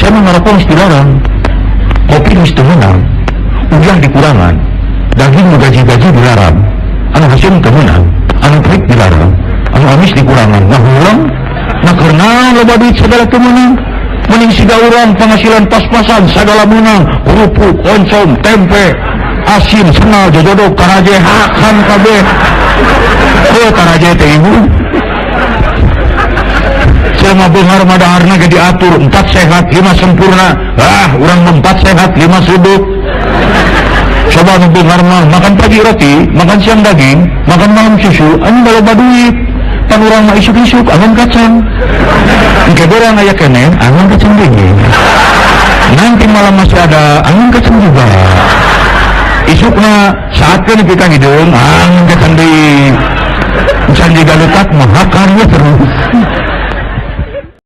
sama ngerokok mesti dilarang, kopi mesti menang, ujang dikurangan, daging gaji-gaji dilarang, anu hasil kemenang, anu pahit dilarang, anu amis dikurangan, nah ulang, nah karena loba duit segala kemenang, mending siga urang penghasilan pas-pasan segala menang, kerupuk, oncom, tempe, asin, senal, jodoh, karaje, hakan kabeh, karaje teh ibu. Selama benghar madaharna ge diatur 4 sehat 5 sempurna, urang 4 sehat 5 sudut. Coba nu benghar mah makan pagi roti, makan siang daging, makan malam susu, anu baloba duit. Pan urang mah isuk-isuk angan kacang. Engke berang aya keneh angan kacang dingin. Nanti malam masih ada angan kacang juga. Isukna saatkeun nepi ka hideung angan kacang deui. Can jiga letak mah hakarnya terus.